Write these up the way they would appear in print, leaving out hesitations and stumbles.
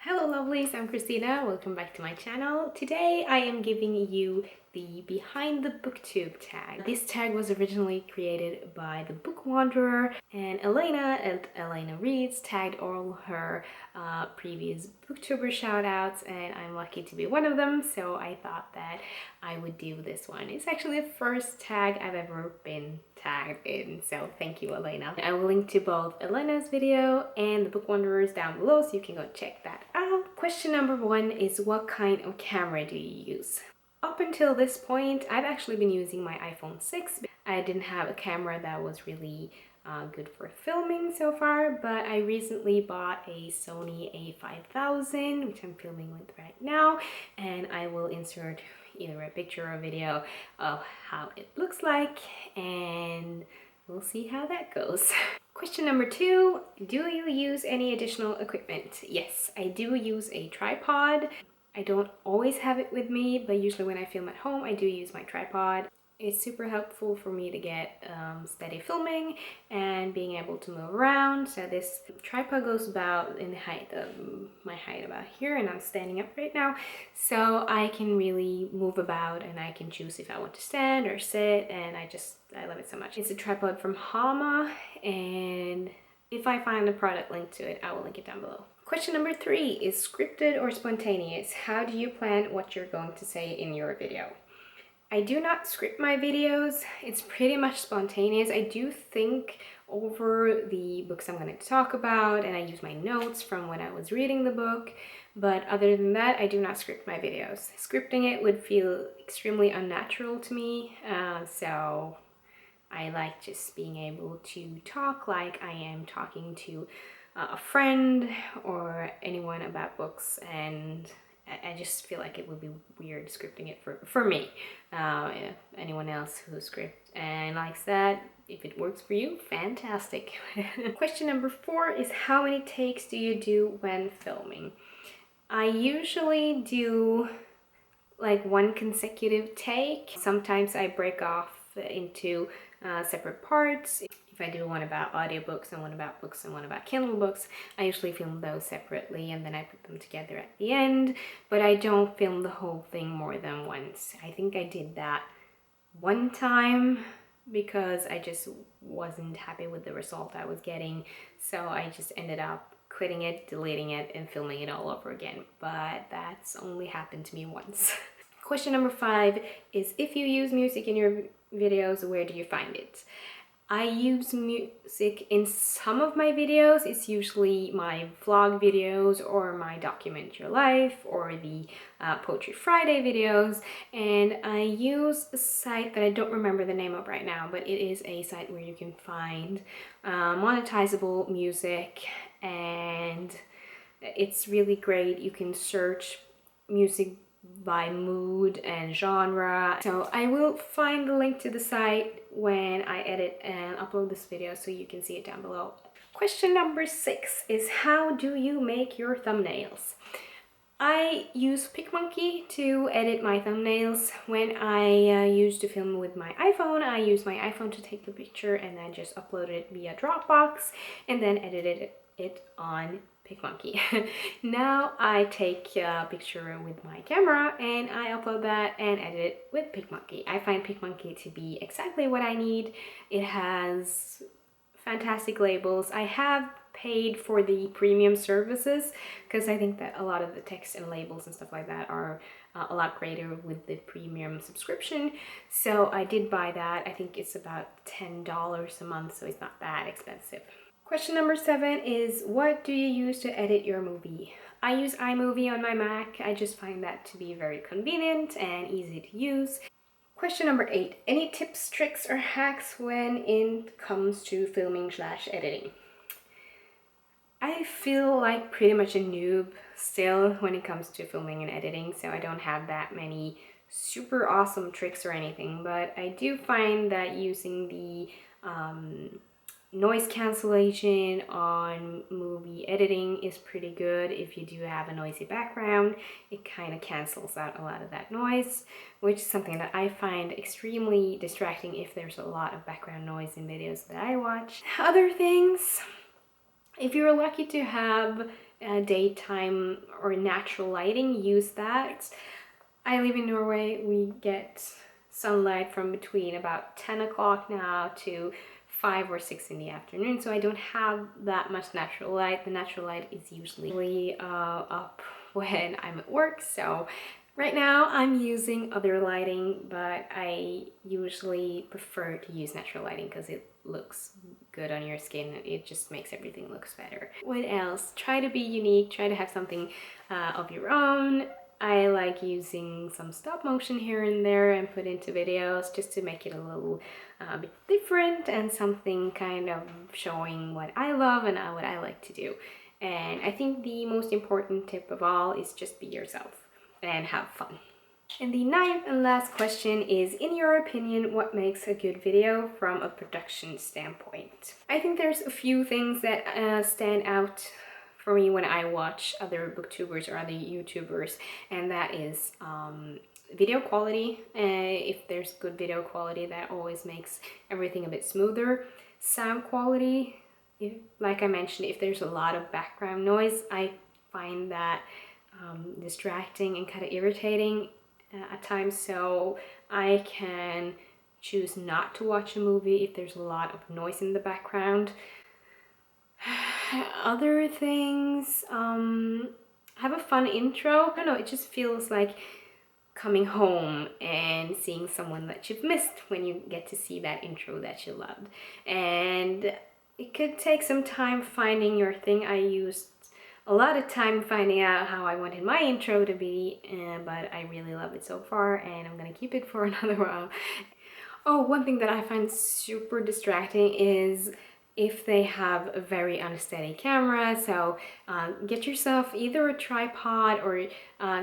Hello lovelies, I'm Christina. Welcome back to my channel. Today I am giving you the behind the booktube tag. This tag was originally created by the book wanderer, and Elena at Elena Reads tagged all her previous booktuber shoutouts, and I'm lucky to be one of them, so I thought that I would do this one. It's actually the first tag I've ever been tagged in, so thank you Elena. I will link to both Elena's video and the book wanderers down below so you can go check that out. Question number 1 is, what kind of camera do you use? Up until this point, I've actually been using my iPhone 6. I didn't have a camera that was really good for filming so far, but I recently bought a Sony a5000, which I'm filming with right now, and I will insert either a picture or a video of how it looks like, and we'll see how that goes. Question number 2, do you use any additional equipment? Yes, I do use a tripod. I don't always have it with me, but usually when I film at home, I do use my tripod. It's super helpful for me to get steady filming and being able to move around. So this tripod goes about in the height of my height about here, and I'm standing up right now. So I can really move about and I can choose if I want to stand or sit, and I love it so much. It's a tripod from Hama, and if I find a product link to it, I will link it down below. Question number 3 is, scripted or spontaneous? How do you plan what you're going to say in your video? I do not script my videos. It's pretty much spontaneous. I do think over the books I'm going to talk about, and I use my notes from when I was reading the book, but other than that, I do not script my videos. Scripting it would feel extremely unnatural to me, so I like just being able to talk like I am talking to a friend or anyone about books, and I just feel like it would be weird scripting it for me. Anyone else who scripts and likes that, if it works for you, fantastic. Question number 4 is, how many takes do you do when filming? I usually do like one consecutive take. Sometimes I break off into separate parts. If I do one about audiobooks and one about books and one about Kindle books, I usually film those separately and then I put them together at the end, but I don't film the whole thing more than once. I think I did that one time because I just wasn't happy with the result I was getting, so I just ended up quitting it, deleting it, and filming it all over again, but that's only happened to me once. Question number 5 is, if you use music in your videos, where do you find it? I use music in some of my videos. It's usually my vlog videos or my document your life or the Poetry Friday videos, and I use a site that I don't remember the name of right now, but it is a site where you can find monetizable music, and it's really great. You can search music by mood and genre. So I will find the link to the site when I edit and upload this video so you can see it down below. Question number 6 is, how do you make your thumbnails? I use PicMonkey to edit my thumbnails. When I used to film with my iPhone, I used my iPhone to take the picture and then just upload it via Dropbox and then edited it on PicMonkey. Now I take a picture with my camera and I upload that and edit it with PicMonkey. I find PicMonkey to be exactly what I need. It has fantastic labels. I have paid for the premium services because I think that a lot of the text and labels and stuff like that are a lot greater with the premium subscription. So I did buy that. I think it's about $10 a month, so it's not that expensive. Question number 7 is, what do you use to edit your movie? I use iMovie on my Mac. I just find that to be very convenient and easy to use. Question number 8, any tips, tricks, or hacks when it comes to filming/editing? I feel like pretty much a noob still when it comes to filming and editing, so I don't have that many super awesome tricks or anything, but I do find that using the noise cancellation on movie editing is pretty good. If you do have a noisy background, it kind of cancels out a lot of that noise, which is something that I find extremely distracting if there's a lot of background noise in videos that I watch. Other things, if you're lucky to have daytime or natural lighting, use that. I live in Norway. We get sunlight from between about 10 o'clock now to 5 or 6 in the afternoon, so I don't have that much natural light. The natural light is usually up when I'm at work, so right now I'm using other lighting, but I usually prefer to use natural lighting because it looks good on your skin. It just makes everything looks better. What else? Try to be unique, try to have something of your own. I like using some stop motion here and there and put into videos just to make it a little bit different and something kind of showing what I love and what I like to do. And I think the most important tip of all is just be yourself and have fun. And the ninth and last question is, in your opinion, what makes a good video from a production standpoint? I think there's a few things that stand out for me when I watch other booktubers or other YouTubers, and that is video quality. If there's good video quality, that always makes everything a bit smoother. Sound quality, like I mentioned, if there's a lot of background noise, I find that distracting and kind of irritating at times, so I can choose not to watch a movie if there's a lot of noise in the background. Other things, have a fun intro. I don't know, it just feels like coming home and seeing someone that you've missed when you get to see that intro that you loved. And it could take some time finding your thing. I used a lot of time finding out how I wanted my intro to be, but I really love it so far and I'm gonna keep it for another while. Oh, one thing that I find super distracting is if they have a very unsteady camera. So get yourself either a tripod or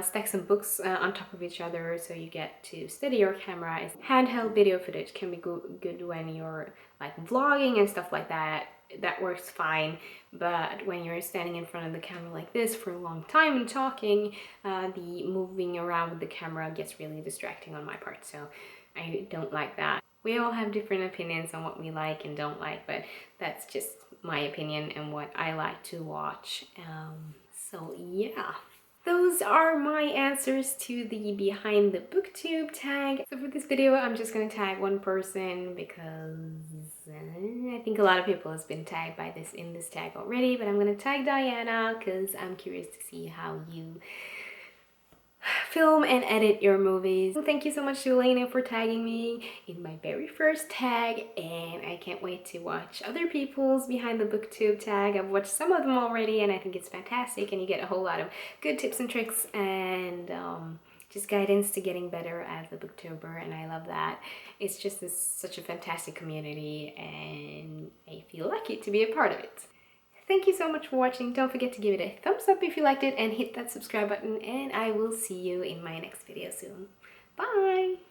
stack some books on top of each other so you get to steady your camera. Handheld video footage can be good when you're like vlogging and stuff like that. That works fine, but when you're standing in front of the camera like this for a long time and talking, the moving around with the camera gets really distracting on my part, so I don't like that. We all have different opinions on what we like and don't like, but that's just my opinion and what I like to watch. So yeah, those are my answers to the behind the booktube tag. So for this video, I'm just gonna tag one person because I think a lot of people has been tagged by this in this tag already, but I'm gonna tag Diana because I'm curious to see how you film and edit your movies. So thank you so much to Elena for tagging me in my very first tag, and I can't wait to watch other people's behind the booktube tag. I've watched some of them already and I think it's fantastic, and you get a whole lot of good tips and tricks and just guidance to getting better as a booktuber, and I love that. It's just such a fantastic community and I feel lucky to be a part of it. Thank you so much for watching. Don't forget to give it a thumbs up if you liked it and hit that subscribe button, and I will see you in my next video soon. Bye!